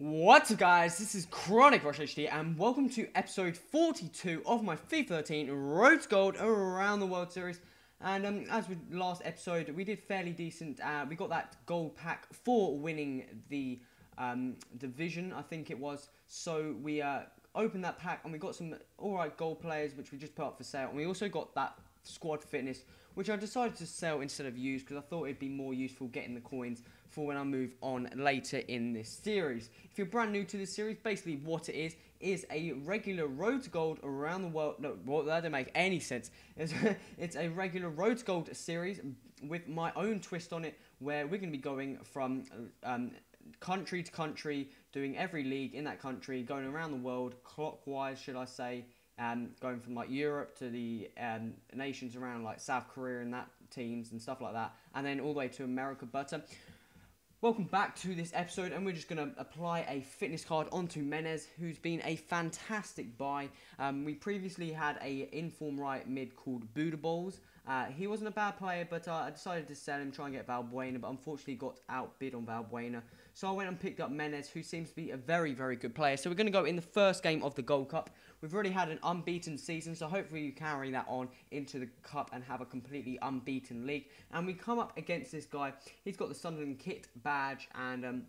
What's up guys, this is Chronic Rush HD and welcome to episode 42 of my FIFA 13 Road to Gold Around the World series. And as with last episode, we did fairly decent. We got that gold pack for winning the division, I think it was. So we opened that pack and we got some alright gold players which we just put up for sale. And we also got that squad fitness, which I decided to sell instead of use because I thought it'd be more useful getting the coins for when I move on later in this series. If you're brand new to this series, basically what it is a regular Road to Gold around the world. No, well, that doesn't make any sense. It's a regular Road to Gold series with my own twist on it, where we're going to be going from country to country, doing every league in that country, going around the world clockwise, should I say. Going from like Europe to the nations around like South Korea and that teams and stuff like that, and then all the way to America. But welcome back to this episode, and we're just going to apply a fitness card onto Menez, who's been a fantastic buy. We previously had a inform right mid called Buddha Balls. He wasn't a bad player, but I decided to sell him, try and get Valbuena, but unfortunately got outbid on Valbuena. So I went and picked up Menez, who seems to be a very, very good player. So we're going to go in the first game of the Gold Cup. We've already had an unbeaten season, so hopefully you carry that on into the Cup and have a completely unbeaten league. And we come up against this guy. He's got the Sunderland kit badge, and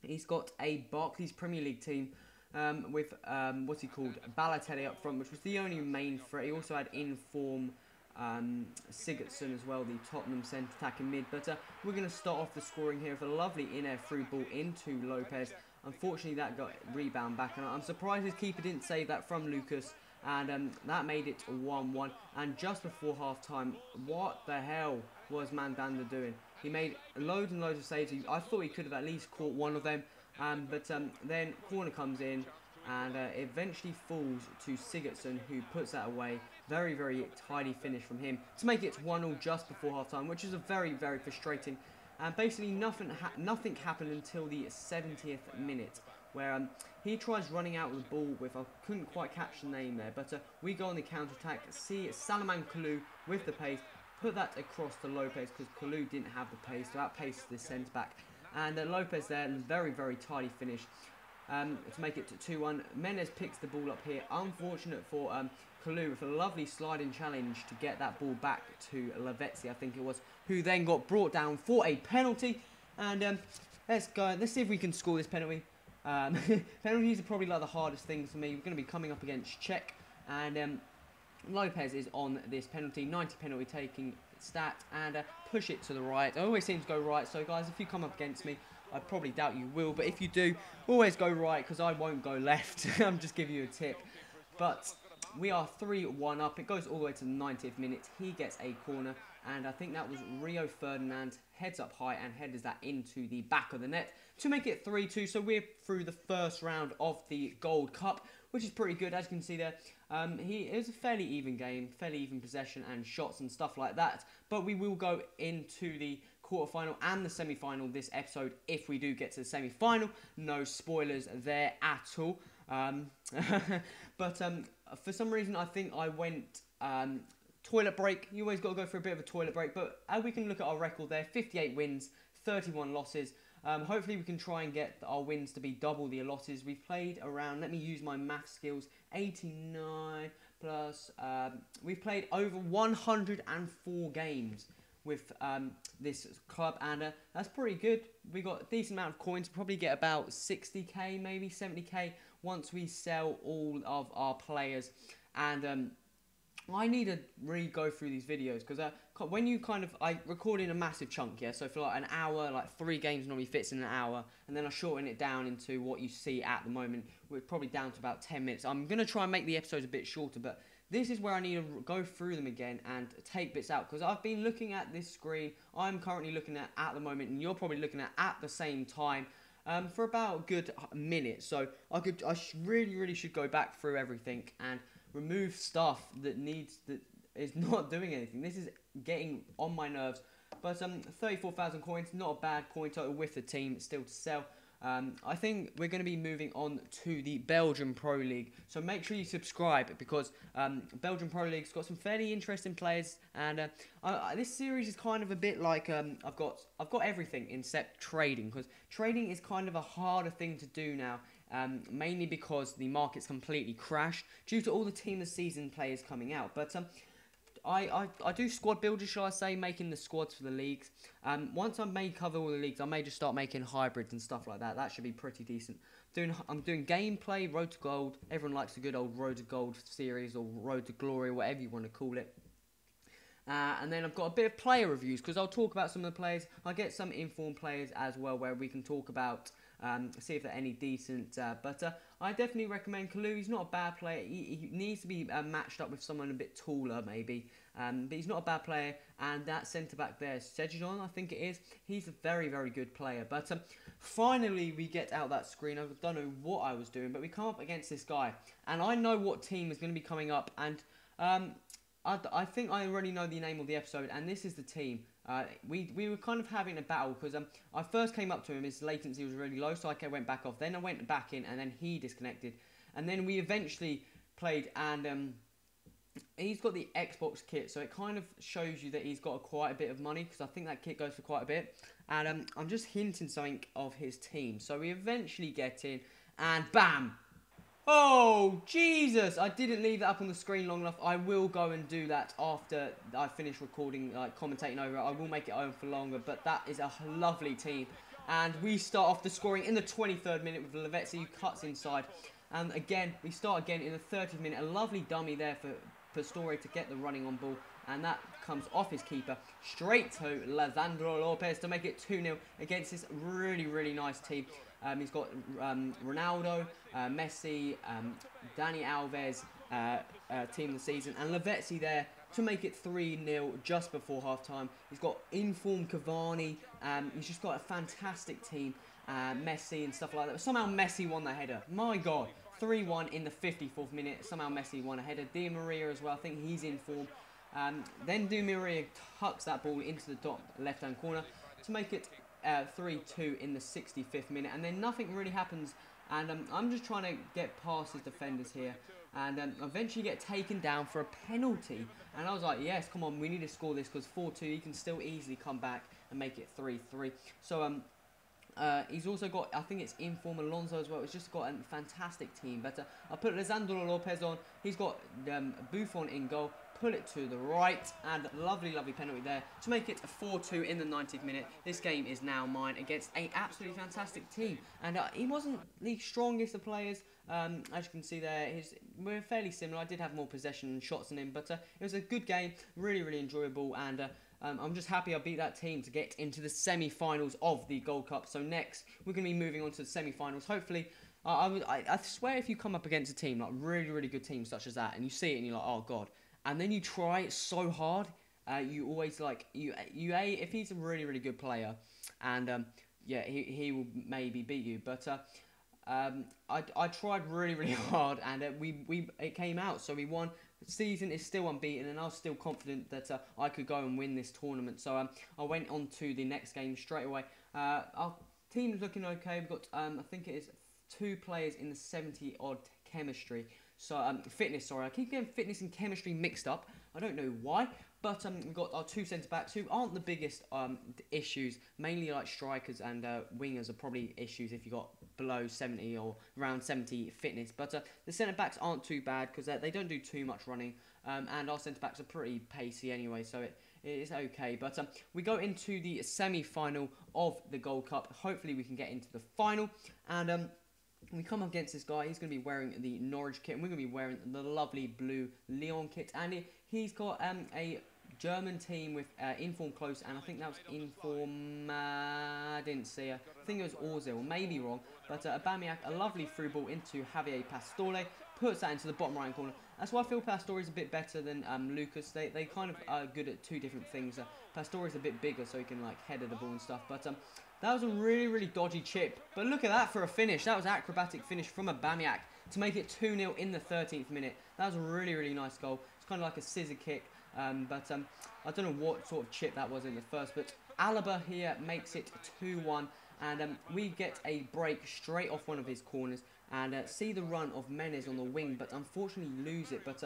he's got a Barclays Premier League team with, what's he called, Balotelli up front, which was the only main threat. He also had inform Sigurdsson as well, the Tottenham centre attacking mid. But we're going to start off the scoring here with a lovely in-air through ball into Lopez. Unfortunately, that got rebound back, and I'm surprised his keeper didn't save that from Lucas, and that made it 1-1. And just before half-time, what the hell was Mandanda doing? He made loads and loads of saves. I thought he could have at least caught one of them, but then corner comes in, and eventually falls to Sigurdsson, who puts that away. Very, very tidy finish from him to make it 1-0 just before half-time, which is a very, very frustrating. And basically nothing happened until the 70th minute, where he tries running out with the ball with, I couldn't quite catch the name there, but we go on the counter-attack, see Salaman Kalou with the pace, put that across to Lopez, because Kalou didn't have the pace, so outpaced the centre-back. And Lopez there, very, very tidy finish to make it to 2-1. Menez picks the ball up here, unfortunate for Kalou with a lovely sliding challenge to get that ball back to Lavezzi, I think it was, who then got brought down for a penalty. And let's see if we can score this penalty. Penalties are probably like the hardest things for me. We're going to be coming up against Czech, and Lopez is on this penalty, 90 penalty taking stat, and push it to the right. I always seem to go right, so guys, if you come up against me, I probably doubt you will, but if you do, always go right, because I won't go left. I'm just giving you a tip. But we are 3-1 up. It goes all the way to the 90th minute. He gets a corner, and I think that was Rio Ferdinand, heads up high and headers that into the back of the net to make it 3-2. So we're through the first round of the Gold Cup, which is pretty good, as you can see there. It was a fairly even game, fairly even possession and shots and stuff like that. But we will go into the quarterfinal and the semi-final this episode if we do get to the semi-final. No spoilers there at all. But for some reason, I think I went toilet break. You always got to go for a bit of a toilet break. But we can look at our record there. 58 wins, 31 losses. Hopefully we can try and get our wins to be double the losses. We've played around, let me use my math skills, 89 plus, we've played over 104 games with this club, and that's pretty good. We got a decent amount of coins, probably get about 60k, maybe 70k once we sell all of our players. And I need to really go through these videos, because when you I record in a massive chunk, yeah, so for like an hour, like 3 games normally fits in an hour, and then I shorten it down into what you see at the moment. We're probably down to about 10 minutes. I'm going to try and make the episodes a bit shorter, but this is where I need to go through them again and take bits out, because I've been looking at this screen, I'm currently looking at the moment, and you're probably looking at the same time, for about a good minute. So I really should go back through everything and remove stuff that is not doing anything. This is getting on my nerves. But 34,000 coins, not a bad coin total with the team still to sell. I think we're going to be moving on to the Belgian Pro League. So make sure you subscribe because Belgian Pro League's got some fairly interesting players, and this series is kind of a bit like I've got everything except trading, because trading is kind of a harder thing to do now. Mainly because the market's completely crashed due to all the team of the season players coming out. But I do squad builders, shall I say, making the squads for the leagues. Once I may cover all the leagues, I may just start making hybrids and stuff like that. That should be pretty decent. I'm doing gameplay, Road to Gold. Everyone likes a good old Road to Gold series or Road to Glory, whatever you want to call it. And then I've got a bit of player reviews because I'll talk about some of the players. I get some informed players as well where we can talk about, see if they're any decent. But I definitely recommend Kalou. He's not a bad player. He needs to be matched up with someone a bit taller maybe. But he's not a bad player. And that centre-back there, Sejion, I think it is. He's a very, very good player. But finally we get out that screen. I don't know what I was doing, but we come up against this guy. And I know what team is going to be coming up. And I think I already know the name of the episode, and this is the team. We were kind of having a battle because I first came up to him, his latency was really low, so I went back off. Then I went back in, and then he disconnected. And then we eventually played, and he's got the Xbox kit, so it kind of shows you that he's got quite a bit of money, because I think that kit goes for quite a bit. And I'm just hinting something of his team. So we eventually get in, and bam! Oh, Jesus! I didn't leave that up on the screen long enough. I will go and do that after I finish recording, like commentating over it. I will make it on for longer, but that is a lovely team. And we start off the scoring in the 23rd minute with Lavezzi, who cuts inside. And again, we start again in the 30th minute. A lovely dummy there for Pastore to get the running on ball. And that comes off his keeper straight to Lisandro Lopez to make it 2-0 against this really, really nice team. He's got Ronaldo, Messi, Dani Alves, team of the season, and Lavezzi there to make it 3-0 just before half-time. He's got informed Cavani. He's just got a fantastic team, Messi and stuff like that. But somehow Messi won the header. My God, 3-1 in the 54th minute. Somehow Messi won a header. Di Maria as well. I think he's in form. Then Di Maria tucks that ball into the top left-hand corner to make it 3-2 in the 65th minute, and then nothing really happens, and I'm just trying to get past his defenders here, and eventually get taken down for a penalty, and I was like, yes, come on, we need to score this, because 4-2, he can still easily come back and make it 3-3, so he's also got, I think it's inform Alonso as well. It's just got a fantastic team. But I put Lisandro Lopez on. He's got Buffon in goal. Pull it to the right, and lovely, lovely penalty there to make it a 4-2 in the 90th minute. This game is now mine against an absolutely fantastic team, and he wasn't the strongest of players. As you can see there, we're fairly similar. I did have more possession and shots than him, but it was a good game, really, really enjoyable, and I'm just happy I beat that team to get into the semi-finals of the Gold Cup. So next, we're going to be moving on to the semi-finals. Hopefully, I swear if you come up against a team, like really, really good teams such as that, and you see it and you're like, oh God, and then you try it so hard, you always like, if he's a really, really good player, and yeah, he will maybe beat you, but I tried really, really hard, and it came out, so we won. The season is still unbeaten, and I was still confident that I could go and win this tournament. So I went on to the next game straight away. Our team is looking okay. We've got, I think it is 2 players in the 70-odd chemistry. So fitness, sorry. I keep getting fitness and chemistry mixed up. I don't know why. But we've got our 2 centre-backs who aren't the biggest issues. Mainly like strikers and wingers are probably issues if you got below 70 or around 70 fitness. But the centre-backs aren't too bad because they don't do too much running. And our centre-backs are pretty pacey anyway, so it is okay. But we go into the semi-final of the Gold Cup. Hopefully we can get into the final. And we come up against this guy. He's going to be wearing the Norwich kit, and we're going to be wearing the lovely blue Lyon kit. And he's got a German team with Inform close, and I think that was Inform. I didn't see her. I think it was Ozil, maybe wrong. But Aubameyang, a lovely through ball into Javier Pastore, puts that into the bottom right corner. That's why I feel Pastore is a bit better than Lucas. They kind of are good at 2 different things. Pastore is a bit bigger, so he can like header the ball and stuff. But that was a really, really dodgy chip. But look at that for a finish. That was an acrobatic finish from Aubameyang to make it 2-0 in the 13th minute. That was a really, really nice goal. It's kind of like a scissor kick. But I don't know what sort of chip that was in the first. But Alaba here makes it 2-1. and we get a break straight off one of his corners, and see the run of Menez on the wing, but unfortunately lose it. But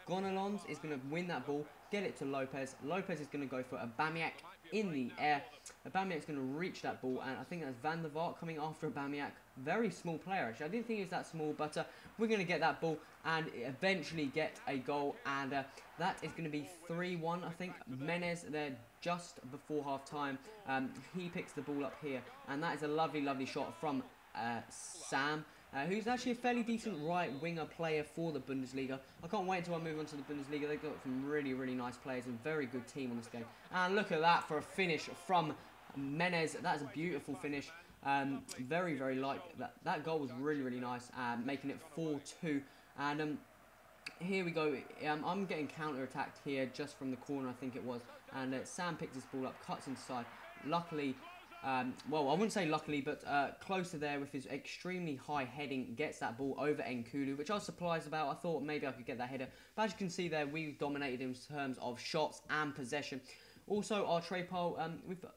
Gonalons is going to win that ball, get it to Lopez. Lopez is going to go for Aubameyang in the air. Aubameyang's going to reach that ball, and I think that's Van der Vaart coming after Aubameyang. Very small player, actually. I didn't think he was that small, but we're going to get that ball and eventually get a goal, and that is going to be 3-1, I think. Menez there just before half-time. He picks the ball up here, and that is a lovely, lovely shot from Sam, who's actually a fairly decent right-winger player for the Bundesliga. I can't wait until I move on to the Bundesliga. They've got some really, really nice players and very good team on this game. And look at that for a finish from Menez. That's a beautiful finish. Very, very light. That goal was really, really nice, making it 4-2. And here we go. I'm getting counter-attacked here just from the corner, I think it was. And Sam picks this ball up, cuts inside. Luckily, well, I wouldn't say luckily, but closer there with his extremely high heading, gets that ball over Nkulu, which I was surprised about. I thought maybe I could get that header. But as you can see there, we dominated in terms of shots and possession. Also, our trade pile,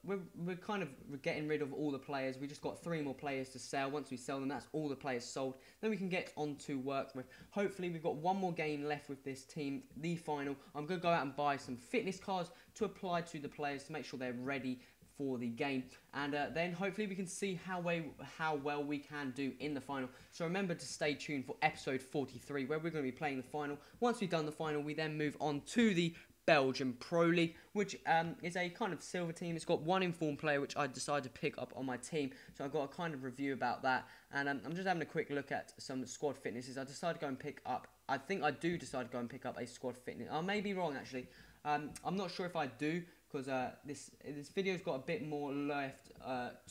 we're kind of getting rid of all the players. We just got 3 more players to sell. Once we sell them, that's all the players sold. Then we can get on to work with. Hopefully, we've got 1 more game left with this team, the final. I'm going to go out and buy some fitness cards to apply to the players to make sure they're ready for the game, and then hopefully we can see how well we can do in the final. So remember to stay tuned for episode 43, where we're going to be playing the final. Once we've done the final, we then move on to the Belgian Pro League, which is a kind of silver team. It's got 1 informed player, which I decided to pick up on my team, so I've got a kind of review about that, and I'm just having a quick look at some squad fitnesses. I decided to go and pick up, I think I do decide to go and pick up a squad fitness. I may be wrong, actually. I'm not sure if I do, because this video's got a bit more left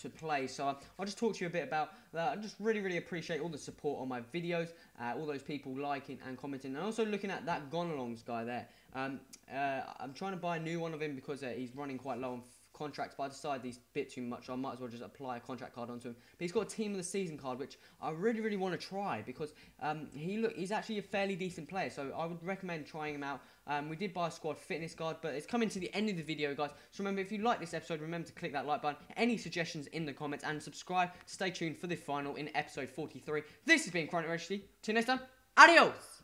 to play, so I'll just talk to you a bit about that. I just really, really appreciate all the support on my videos, all those people liking and commenting, and also looking at that Gonalons guy there. I'm trying to buy a new one of him because he's running quite low on contracts, but I decided he's a bit too much, so I might as well just apply a contract card onto him. But he's got a team of the season card, which I really, really want to try, because he's actually a fairly decent player, so I would recommend trying him out. We did buy a squad fitness card, but it's coming to the end of the video, guys. So remember, if you like this episode, remember to click that like button, any suggestions in the comments, and subscribe to stay tuned for the final in episode 43. This has been Chronic RTG. Till next time, adios!